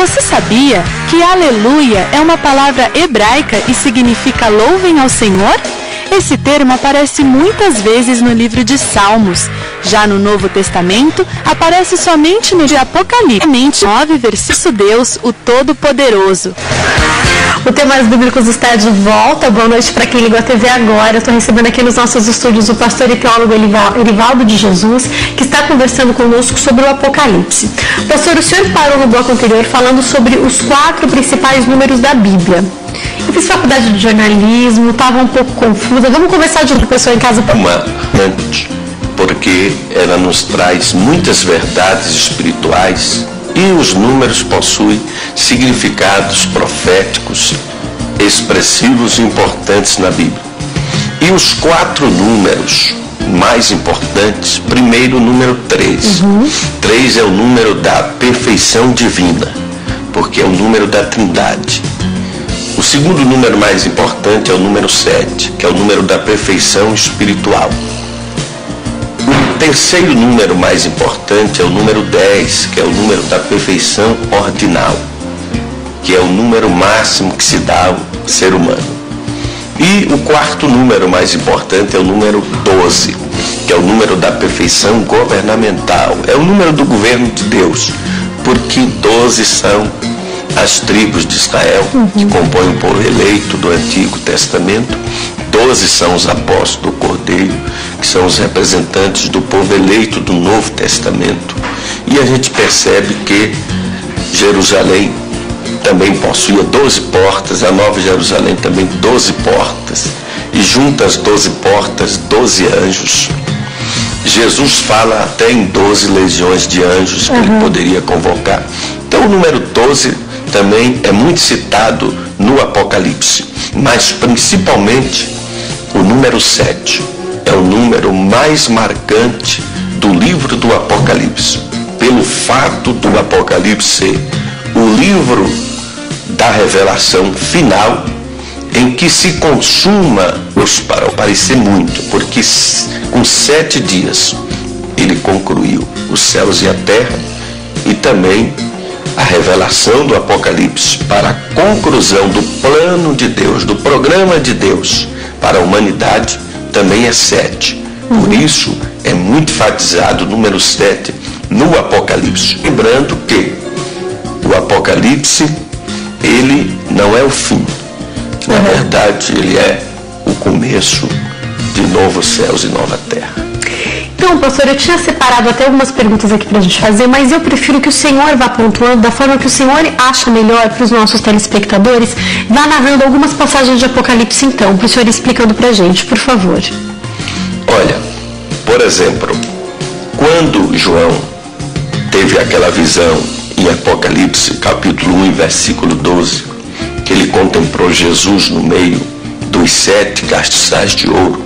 Você sabia que aleluia é uma palavra hebraica e significa louvem ao Senhor? Esse termo aparece muitas vezes no livro de Salmos. Já no Novo Testamento, aparece somente no de Apocalipse 9, versículo Deus, o Todo-Poderoso. O Temas Bíblicos está de volta. Boa noite para quem ligou a TV agora. Eu estou recebendo aqui nos nossos estúdios o pastor e teólogo Erivaldo de Jesus, que está conversando conosco sobre o Apocalipse. Pastor, o senhor parou no bloco anterior falando sobre os 4 principais números da Bíblia. Eu fiz faculdade de jornalismo, estava um pouco confusa. Vamos conversar de uma pessoa em casa. Porque ela nos traz muitas verdades espirituais e os números possuem significados proféticos, expressivos e importantes na Bíblia. E os 4 números mais importantes, primeiro o número 3. 3 é o número da perfeição divina, porque é o número da Trindade. O segundo número mais importante é o número 7, que é o número da perfeição espiritual. O terceiro número mais importante é o número 10, que é o número da perfeição ordinal, que é o número máximo que se dá ao ser humano. E o quarto número mais importante é o número 12, que é o número da perfeição governamental. É o número do governo de Deus, porque 12 são as tribos de Israel, que compõem o povo eleito do Antigo Testamento. 12 são os apóstolos do Cordeiro, que são os representantes do povo eleito do Novo Testamento. E a gente percebe que Jerusalém também possuía 12 portas, a Nova Jerusalém também 12 portas, e junto às 12 portas, 12 anjos. Jesus fala até em 12 legiões de anjos que ele poderia convocar. Então o número 12 também é muito citado no Apocalipse, mas principalmente o número 7 é o número mais marcante do livro do Apocalipse, pelo fato do Apocalipse ser o livro da revelação final, em que se consuma, para parecer muito, porque com 7 dias ele concluiu os céus e a terra, e também a revelação do Apocalipse para a conclusão do plano de Deus, do programa de Deus para a humanidade, também é 7. Por isso é muito enfatizado o número 7 no Apocalipse. Lembrando que o Apocalipse, ele não é o fim. Na verdade, ele é o começo de novos céus e nova terra. Então, pastor, eu tinha separado até algumas perguntas aqui para a gente fazer, mas eu prefiro que o senhor vá pontuando da forma que o senhor acha melhor para os nossos telespectadores. Vá narrando algumas passagens de Apocalipse, então, para o senhor explicando para a gente, por favor. Olha, por exemplo, quando João teve aquela visão em Apocalipse, capítulo 1, versículo 12, que ele contemplou Jesus no meio dos 7 castiçais de ouro.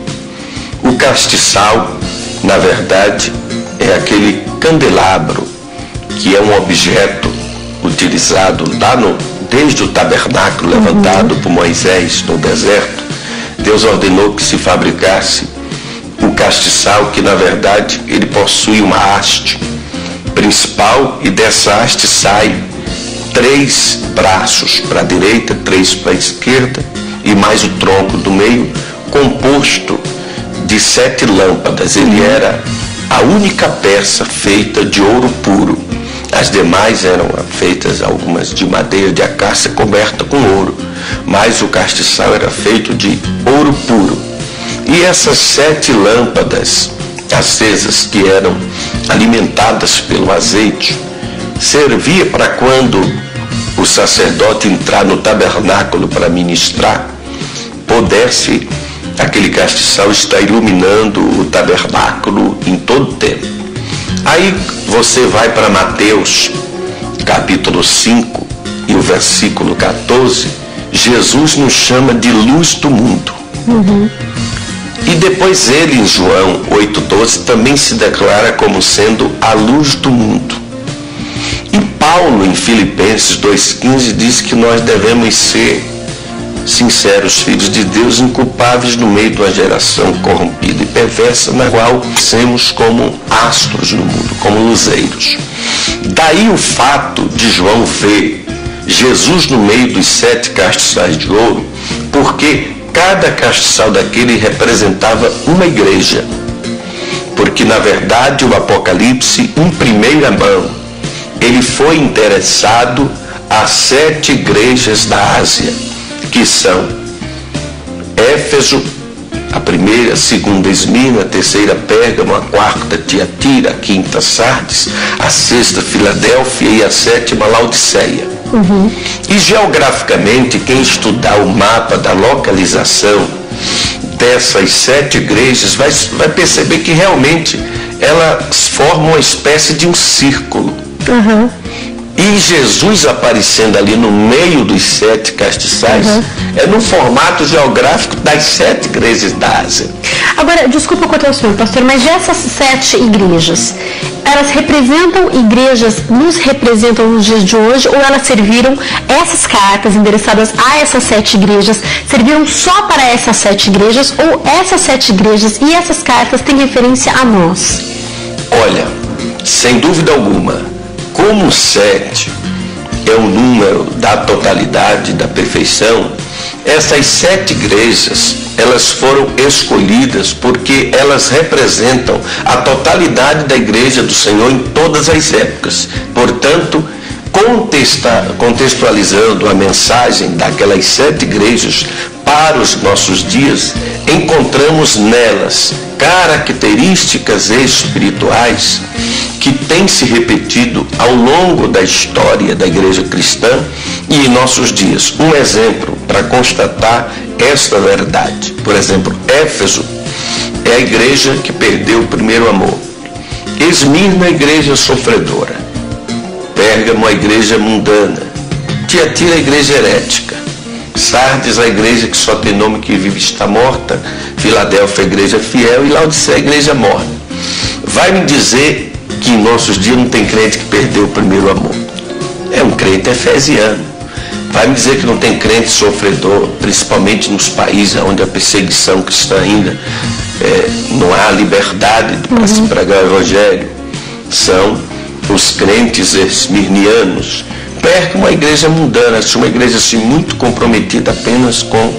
O castiçal, na verdade, é aquele candelabro, que é um objeto utilizado lá desde o tabernáculo levantado por Moisés no deserto. Deus ordenou que se fabricasse o castiçal, que na verdade ele possui uma haste principal, e dessa haste sai 3 braços para a direita, 3 para a esquerda, e mais o tronco do meio, composto de 7 lâmpadas. Ele era a única peça feita de ouro puro. As demais eram feitas, algumas de madeira de acácia coberta com ouro, mas o castiçal era feito de ouro puro. E essas 7 lâmpadas acesas, que eram alimentadas pelo azeite, servia para quando o sacerdote entrar no tabernáculo para ministrar, pudesse aquele castiçal está iluminando o tabernáculo em todo o tempo. Aí você vai para Mateus, capítulo 5, e o versículo 14, Jesus nos chama de luz do mundo. E depois ele, em João 8,12, também se declara como sendo a luz do mundo. E Paulo, em Filipenses 2,15, diz que nós devemos ser sinceros filhos de Deus, inculpáveis no meio de uma geração corrompida e perversa, na qual somos como astros no mundo, como luzeiros. Daí o fato de João ver Jesus no meio dos 7 castiçais de ouro, porque cada castiçal daquele representava uma igreja. Porque, na verdade, o Apocalipse, em primeira mão, ele foi interessado às 7 igrejas da Ásia, que são Éfeso, a primeira, a segunda Esmirna, a terceira Pérgamo, a quarta Tiatira, a quinta Sardes, a sexta Filadélfia e a 7ª Laodiceia. E geograficamente, quem estudar o mapa da localização dessas 7 igrejas vai perceber que realmente elas formam uma espécie de um círculo. E Jesus aparecendo ali no meio dos 7 castiçais é no formato geográfico das 7 igrejas da Ásia. Agora, desculpa cortar o senhor, pastor, mas essas 7 igrejas, elas nos representam nos dias de hoje, ou elas serviram, essas cartas endereçadas a essas 7 igrejas, serviram só para essas 7 igrejas, ou essas 7 igrejas e essas cartas têm referência a nós? Olha, sem dúvida alguma, como 7 é o número da totalidade, da perfeição, essas 7 igrejas, elas foram escolhidas porque elas representam a totalidade da igreja do Senhor em todas as épocas. Portanto, contextualizando a mensagem daquelas 7 igrejas para os nossos dias, encontramos nelas características espirituais que têm se repetido ao longo da história da igreja cristã e em nossos dias. Um exemplo para constatar esta verdade. Por exemplo, Éfeso é a igreja que perdeu o primeiro amor. Esmirna, a igreja sofredora. Pérgamo, a igreja mundana. Tiatira, a igreja herética. Sardes, a igreja que só tem nome, que vive e está morta. Filadélfia, a igreja fiel. E Laodiceia, a igreja morta. Vai me dizer que em nossos dias não tem crente que perdeu o primeiro amor. É um crente efesiano. Vai me dizer que não tem crente sofredor, principalmente nos países onde a perseguição cristã ainda não há liberdade para se pregar o evangelho. São os crentes esmirnianos. Pérgamo, uma igreja mundana, uma igreja assim, muito comprometida apenas com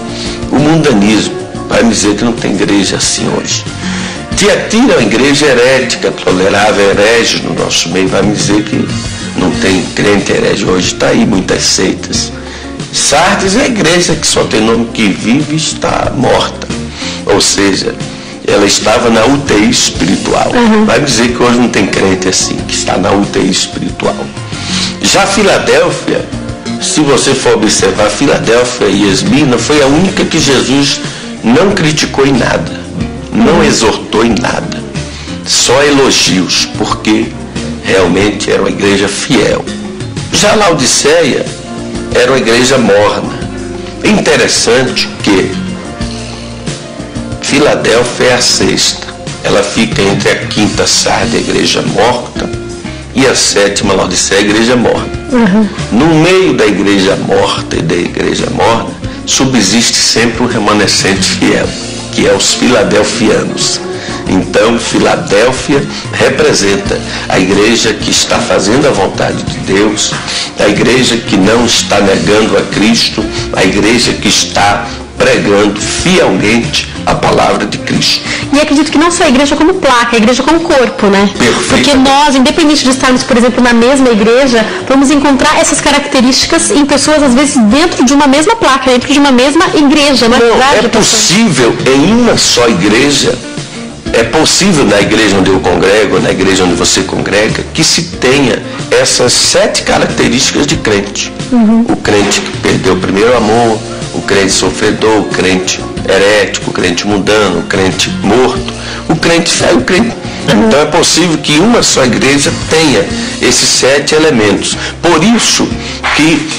o mundanismo. Vai me dizer que não tem igreja assim hoje. Tiatira é uma igreja herética, tolerava hereges no nosso meio. Vai me dizer que não tem crente herege hoje. Está aí muitas seitas. Sardes é a igreja que só tem nome, que vive e está morta. Ou seja, ela estava na UTI espiritual. Vai dizer que hoje não tem crente assim, que está na UTI espiritual. Já Filadélfia, se você for observar, Filadélfia e Esmirna foi a única que Jesus não criticou em nada, não exortou em nada, só elogios, porque realmente era uma igreja fiel. Já Laodiceia era uma igreja morna. É interessante que Filadélfia é a 6ª. Ela fica entre a 5ª Sardes, a igreja morta, e a 7ª Laodiceia, a igreja morna. No meio da igreja morta e da igreja morna, subsiste sempre um remanescente fiel, que é os filadelfianos. Então, Filadélfia representa a igreja que está fazendo a vontade de Deus, a igreja que não está negando a Cristo, a igreja que está pregando fielmente a palavra de Cristo. E acredito que não só a igreja como placa, a igreja como corpo, né? Porque nós, independente de estarmos, por exemplo, na mesma igreja, vamos encontrar essas características em pessoas, às vezes, dentro de uma mesma placa, dentro de uma mesma igreja. Não é possível em uma só igreja. É possível na igreja onde eu congrego, na igreja onde você congrega, que se tenha essas 7 características de crente. O crente que perdeu o primeiro amor, o crente sofredor, o crente herético, o crente mundano, o crente morto, o crente fiel, o crente. Então é possível que uma só igreja tenha esses 7 elementos. Por isso que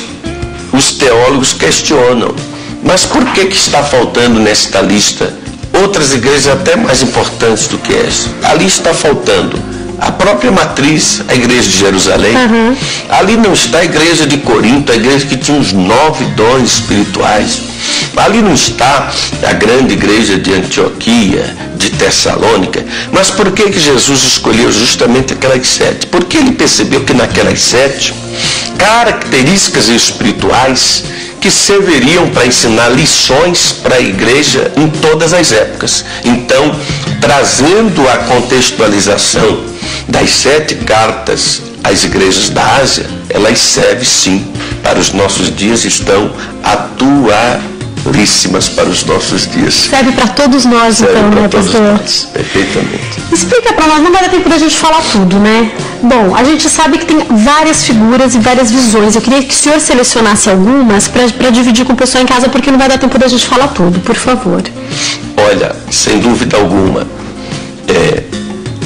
os teólogos questionam, mas por que está faltando nesta lista outras igrejas até mais importantes do que essa? Ali está faltando a própria matriz, a igreja de Jerusalém. Ali não está a igreja de Corinto, a igreja que tinha uns 9 dons espirituais. Ali não está a grande igreja de Antioquia, de Tessalônica. Mas por que Jesus escolheu justamente aquelas 7? Porque ele percebeu que naquelas 7 características espirituais que serviriam para ensinar lições para a igreja em todas as épocas. Então, trazendo a contextualização das 7 cartas às igrejas da Ásia, elas servem sim para os nossos dias, estão atualíssimas para os nossos dias. Serve para todos nós, então, né, pastor? Perfeitamente. Explica para nós, não vai dar tempo da gente falar tudo, né? Bom, a gente sabe que tem várias figuras e várias visões. Eu queria que o senhor selecionasse algumas para dividir com o pessoal em casa, porque não vai dar tempo da gente falar tudo, por favor. Olha, sem dúvida alguma,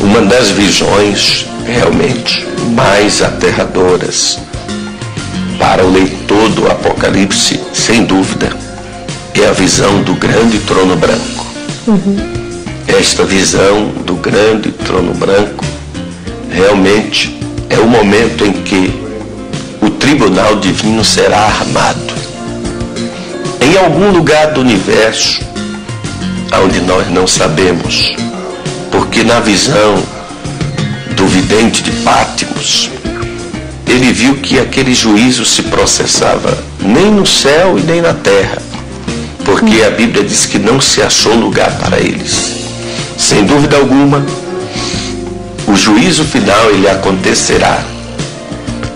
uma das visões realmente mais aterradoras para o leitor do Apocalipse, sem dúvida, é a visão do grande trono branco. Esta visão do grande trono branco realmente é o momento em que o tribunal divino será armado. Em algum lugar do universo, onde nós não sabemos, porque na visão do vidente de Pátimos, ele viu que aquele juízo se processava nem no céu e nem na terra, porque a Bíblia diz que não se achou lugar para eles. Sem dúvida alguma, o juízo final ele acontecerá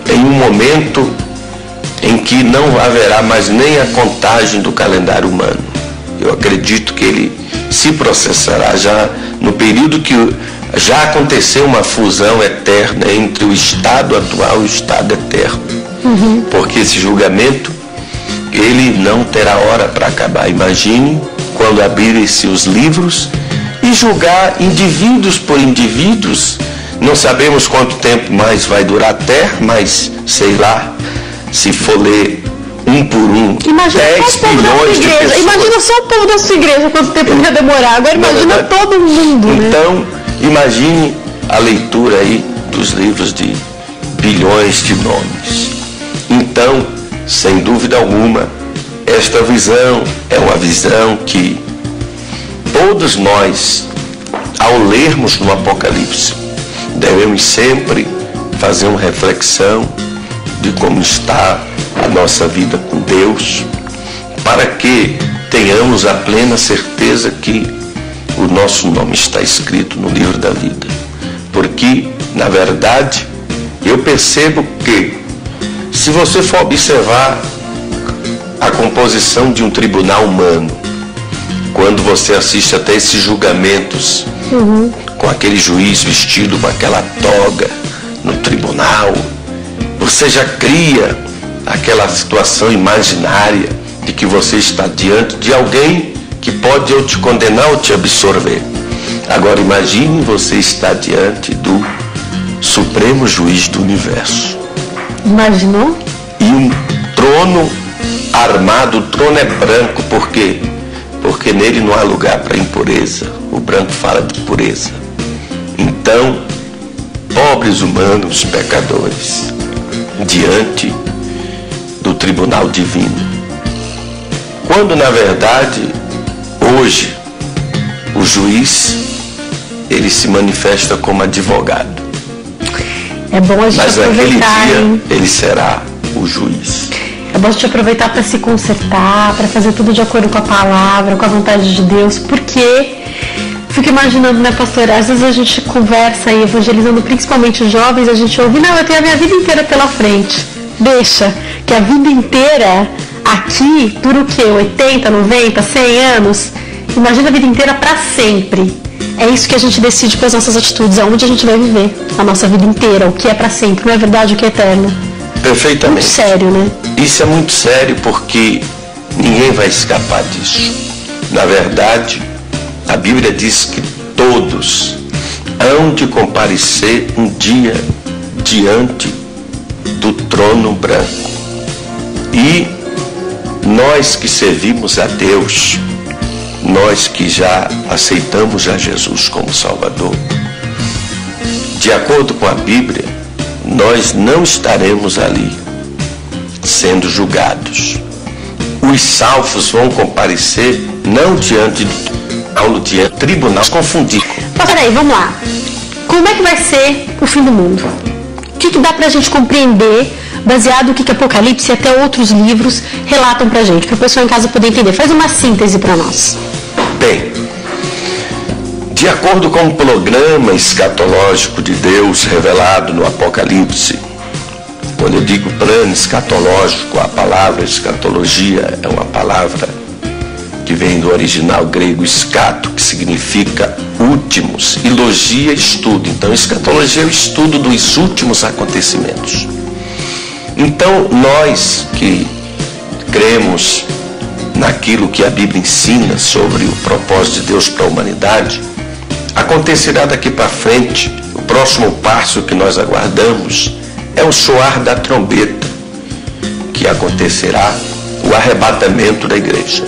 em um momento em que não haverá mais nem a contagem do calendário humano. Eu acredito que ele se processará já no período que já aconteceu uma fusão eterna entre o estado atual e o estado eterno. Porque esse julgamento, ele não terá hora para acabar. Imagine quando abrirem-se os livros e julgar indivíduos por indivíduos. Não sabemos quanto tempo mais vai durar a terra, mas sei lá, se for ler um por um, imagina 10 bilhões de pessoas. Imagina só o povo da sua igreja quanto tempo ia demorar. Agora imagina todo mundo, né? Então, imagine a leitura aí dos livros de bilhões de nomes. Então, sem dúvida alguma, esta visão é uma visão que todos nós, ao lermos no Apocalipse, devemos sempre fazer uma reflexão de como está a nossa vida com Deus, para que tenhamos a plena certeza que o nosso nome está escrito no livro da vida. Porque, na verdade, eu percebo que, se você for observar a composição de um tribunal humano, quando você assiste até esses julgamentos, com aquele juiz vestido com aquela toga no tribunal, você já cria aquela situação imaginária de que você está diante de alguém que pode ou te condenar ou te absorver. Agora imagine você estar diante do Supremo Juiz do Universo. Imaginou? E um trono armado, o trono é branco, por quê? Porque nele não há lugar para impureza. O branco fala de pureza. Então, pobres humanos, pecadores, diante do tribunal divino. Quando, na verdade, hoje, o juiz, ele se manifesta como advogado. É bom a gente Mas aproveitar, naquele dia, hein? ele será o juiz. É bom a gente aproveitar para se consertar, para fazer tudo de acordo com a palavra, com a vontade de Deus, porque fico imaginando, né, pastor, às vezes a gente conversa aí, evangelizando principalmente os jovens, a gente ouve, não, eu tenho a minha vida inteira pela frente. Deixa, que a vida inteira aqui dura o quê? 80, 90, 100 anos? Imagina a vida inteira para sempre. É isso que a gente decide com as nossas atitudes, aonde a gente vai viver a nossa vida inteira, o que é para sempre, não é verdade, o que é eterno. Perfeitamente. Muito sério, né? Isso é muito sério porque ninguém vai escapar disso. Na verdade, a Bíblia diz que todos hão de comparecer um dia diante do trono branco. E nós que servimos a Deus, nós que já aceitamos a Jesus como Salvador, de acordo com a Bíblia, nós não estaremos ali sendo julgados. Os salvos vão comparecer não diante do tribunal, confundir. Mas peraí, vamos lá. Como é que vai ser o fim do mundo? O que dá pra gente compreender baseado no que Apocalipse e até outros livros relatam pra gente, para o pessoal em casa poder entender. Faz uma síntese para nós. Bem, de acordo com o programa escatológico de Deus revelado no Apocalipse, quando eu digo plano escatológico, a palavra escatologia é uma palavra que vem do original grego escato, que significa últimos, e logia, estudo. Então, escatologia é o estudo dos últimos acontecimentos. Então, nós que cremos naquilo que a Bíblia ensina sobre o propósito de Deus para a humanidade, acontecerá daqui para frente, o próximo passo que nós aguardamos é o soar da trombeta, que acontecerá o arrebatamento da igreja.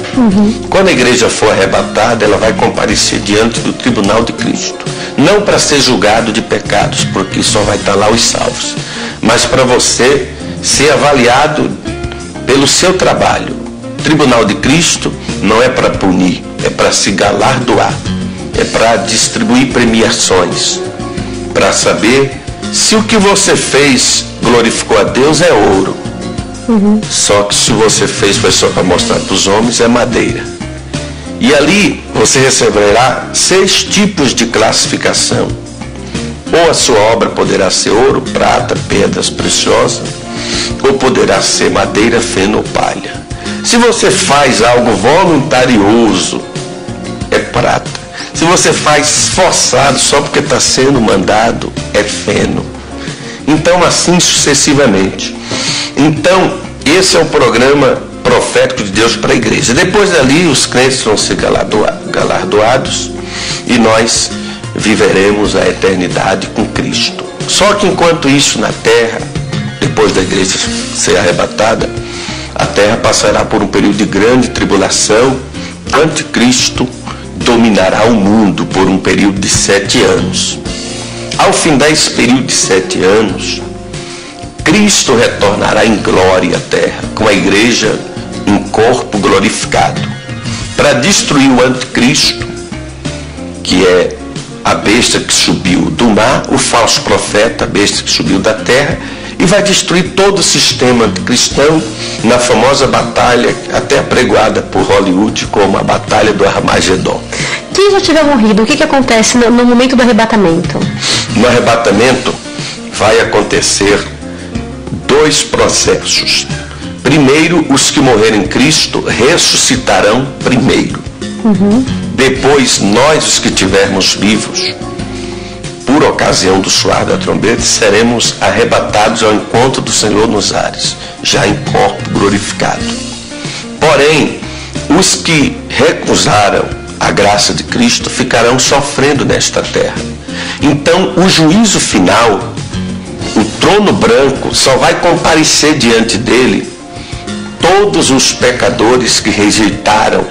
Quando a igreja for arrebatada, ela vai comparecer diante do tribunal de Cristo, não para ser julgado de pecados, porque só vai estar lá os salvos, mas para você ser avaliado pelo seu trabalho. O tribunal de Cristo não é para punir, é para se galardoar, é para distribuir premiações, para saber se o que você fez glorificou a Deus, é ouro. Só que se você fez foi só para mostrar para os homens, é madeira. E ali você receberá 6 tipos de classificação. Ou a sua obra poderá ser ouro, prata, pedras preciosas, ou poderá ser madeira, feno ou palha. Se você faz algo voluntarioso, é prata. Se você faz esforçado só porque está sendo mandado, é feno. Então, assim sucessivamente. Então, esse é o programa profético de Deus para a igreja. Depois dali, os crentes vão ser galardoados e nós viveremos a eternidade com Cristo. Só que enquanto isso na terra, depois da igreja ser arrebatada, a terra passará por um período de grande tribulação. Anticristo dominará o mundo por um período de 7 anos. Ao findar esse período de 7 anos, Cristo retornará em glória à terra, com a igreja em corpo glorificado, para destruir o anticristo, que é a besta que subiu do mar, o falso profeta, a besta que subiu da terra, e vai destruir todo o sistema anticristão na famosa batalha, até apregoada por Hollywood como a Batalha do Armagedon. Quem já tiver morrido, o que acontece no momento do arrebatamento? No arrebatamento vai acontecer 2 processos. Primeiro, os que morrerem em Cristo ressuscitarão primeiro. Depois, nós, os que estivermos vivos, por ocasião do soar da trombeta, seremos arrebatados ao encontro do Senhor nos ares, já em corpo glorificado. Porém, os que recusaram a graça de Cristo ficarão sofrendo nesta terra. Então, o juízo final, o trono branco, só vai comparecer diante dele todos os pecadores que rejeitaram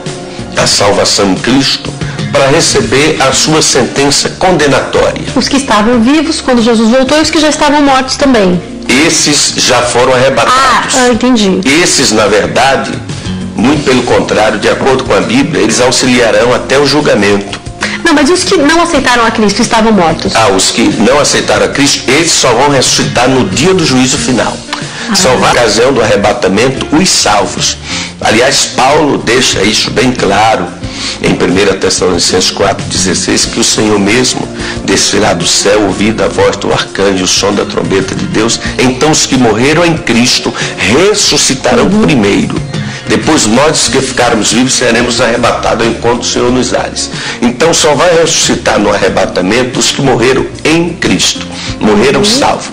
a salvação em Cristo, para receber a sua sentença condenatória. Os que estavam vivos quando Jesus voltou e os que já estavam mortos também. Esses já foram arrebatados. Entendi. Esses, na verdade, muito pelo contrário, de acordo com a Bíblia, eles auxiliarão até o julgamento. Não, mas os que não aceitaram a Cristo estavam mortos? Os que não aceitaram a Cristo, eles só vão ressuscitar no dia do juízo final. Só vai, na ocasião do arrebatamento, os salvos. Aliás, Paulo deixa isso bem claro em 1 Tessalonicenses 4,16, que o Senhor mesmo descerá do céu, ouvida a voz do arcanjo, o som da trombeta de Deus. Então os que morreram em Cristo ressuscitarão primeiro. Depois nós que ficarmos vivos seremos arrebatados ao encontro do Senhor nos ares. Então só vai ressuscitar no arrebatamento os que morreram em Cristo, morreram salvos.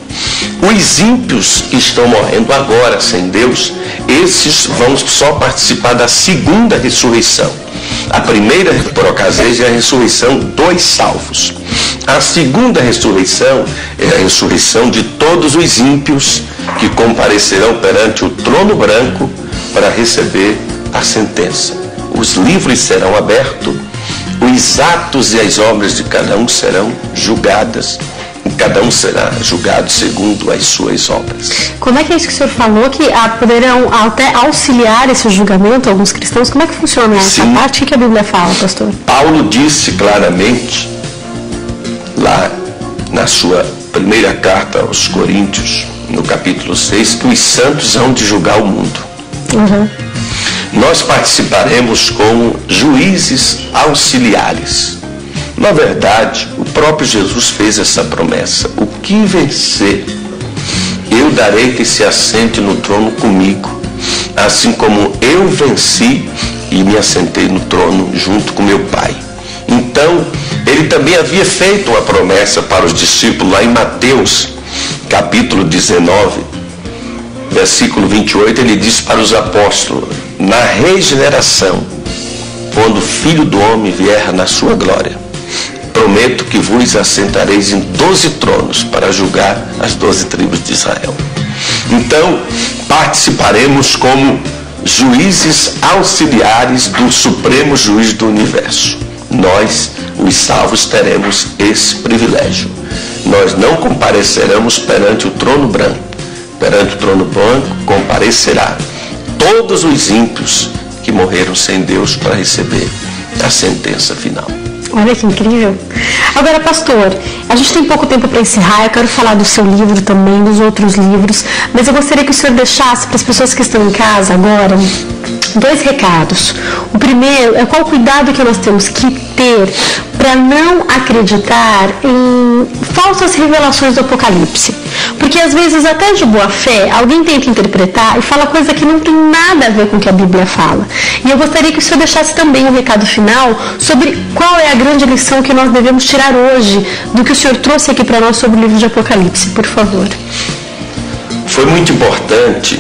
Os ímpios que estão morrendo agora sem Deus, esses vão só participar da segunda ressurreição. A primeira, por ocasião, é a ressurreição dos salvos. A segunda ressurreição é a ressurreição de todos os ímpios que comparecerão perante o trono branco para receber a sentença. Os livros serão abertos, os atos e as obras de cada um serão julgadas, e cada um será julgado segundo as suas obras. Como é que é isso que o senhor falou, que poderão até auxiliar esse julgamento alguns cristãos? Como é que funciona essa parte? O que a Bíblia fala, pastor? Paulo disse claramente, lá na sua primeira carta aos Coríntios, no capítulo 6, que os santos hão de julgar o mundo. Nós participaremos como juízes auxiliares. Na verdade, o próprio Jesus fez essa promessa: o que vencer, eu darei que se assente no trono comigo, assim como eu venci e me assentei no trono junto com meu Pai. Então, ele também havia feito uma promessa para os discípulos lá em Mateus, capítulo 19, versículo 28, ele diz para os apóstolos: na regeneração, quando o Filho do Homem vier na sua glória, prometo que vos assentareis em 12 tronos para julgar as 12 tribos de Israel. Então, participaremos como juízes auxiliares do Supremo Juiz do Universo. Nós, os salvos, teremos esse privilégio. Nós não compareceremos perante o trono branco. Perante o trono branco comparecerá todos os ímpios que morreram sem Deus para receber a sentença final. Olha que incrível. Agora, pastor, a gente tem pouco tempo para encerrar. Eu quero falar do seu livro também, dos outros livros, mas eu gostaria que o senhor deixasse para as pessoas que estão em casa agora 2 recados. O primeiro é qual o cuidado que nós temos que ter para não acreditar em falsas revelações do Apocalipse. Porque às vezes, até de boa fé, alguém tenta interpretar e fala coisa que não tem nada a ver com o que a Bíblia fala. E eu gostaria que o senhor deixasse também um recado final sobre qual é a grande lição que nós devemos tirar hoje do que o senhor trouxe aqui para nós sobre o livro de Apocalipse, por favor. Foi muito importante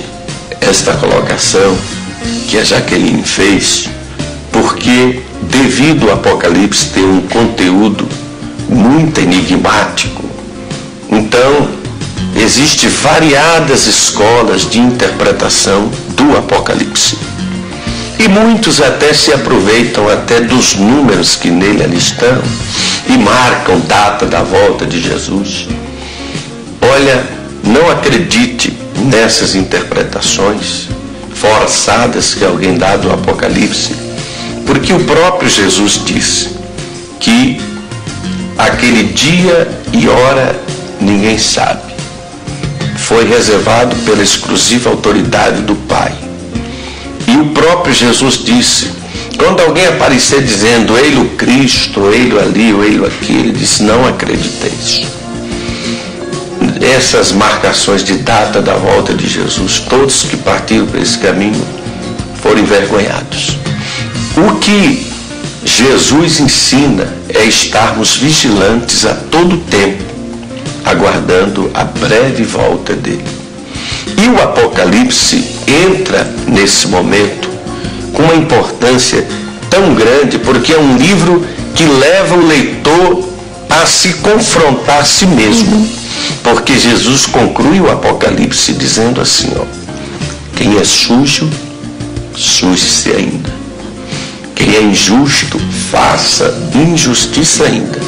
esta colocação que a Jaqueline fez, porque devido ao Apocalipse ter um conteúdo muito enigmático, então existem variadas escolas de interpretação do Apocalipse. E muitos até se aproveitam até dos números que nele ali estão e marcam data da volta de Jesus. Olha, não acredite nessas interpretações forçadas que alguém dá do Apocalipse, porque o próprio Jesus disse que aquele dia e hora ninguém sabe. Foi reservado pela exclusiva autoridade do Pai. E o próprio Jesus disse, quando alguém aparecer dizendo, ei-lo Cristo, ei-lo ali, ou ei-lo aqui, ele disse, não acrediteis. Essas marcações de data da volta de Jesus, todos que partiram por esse caminho foram envergonhados. O que Jesus ensina é estarmos vigilantes a todo tempo, aguardando a breve volta dele. E o Apocalipse entra nesse momento com uma importância tão grande, porque é um livro que leva o leitor a se confrontar a si mesmo. Porque Jesus conclui o Apocalipse dizendo assim, ó, quem é sujo, suje-se ainda. Quem é injusto, faça injustiça ainda.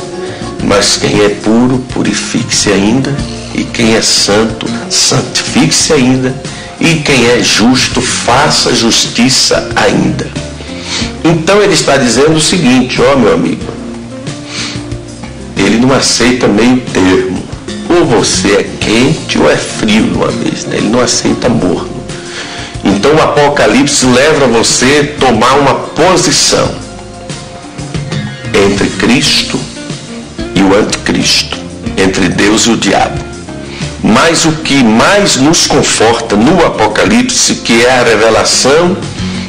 Mas quem é puro, purifique-se ainda. E quem é santo, santifique-se ainda. E quem é justo, faça justiça ainda. Então ele está dizendo o seguinte, ó meu amigo, ele não aceita meio termo. Ou você é quente ou é frio de uma vez, né? Ele não aceita morno. Então o Apocalipse leva você a tomar uma posição entre Cristo e o anticristo, entre Deus e o diabo. Mas o que mais nos conforta no Apocalipse, que é a revelação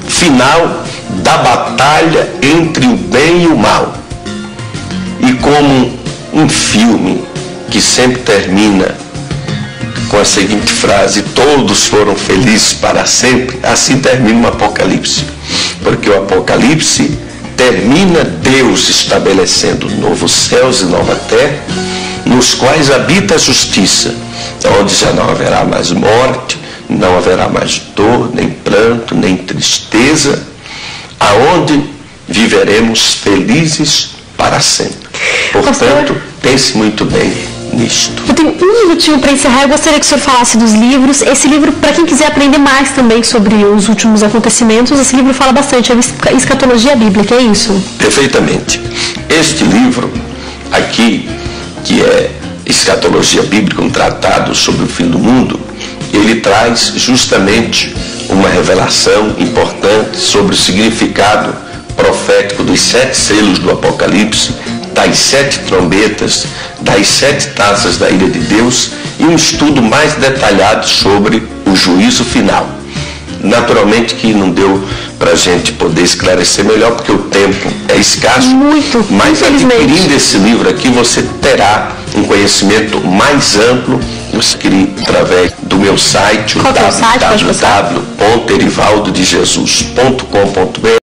final da batalha entre o bem e o mal. E como um filme que sempre termina com a seguinte frase, todos foram felizes para sempre, assim termina o Apocalipse. Porque o Apocalipse termina Deus estabelecendo novos céus e nova terra, nos quais habita a justiça, onde já não haverá mais morte, não haverá mais dor, nem pranto, nem tristeza, aonde viveremos felizes para sempre. Portanto, pense muito bem nisto. Eu tenho um minutinho para encerrar. Eu gostaria que o senhor falasse dos livros. Esse livro, para quem quiser aprender mais também sobre os últimos acontecimentos, esse livro fala bastante, é Escatologia Bíblica, é isso? Perfeitamente. Este livro aqui, que é Escatologia Bíblica, um tratado sobre o fim do mundo, ele traz justamente uma revelação importante sobre o significado profético dos 7 selos do Apocalipse, das 7 trombetas, das 7 taças da ira de Deus e um estudo mais detalhado sobre o juízo final. Naturalmente que não deu para a gente poder esclarecer melhor, porque o tempo é escasso. Muito, mas adquirindo esse livro aqui, você terá um conhecimento mais amplo. Eu escrevi através do meu site, www.erivaldodejesus.com.br.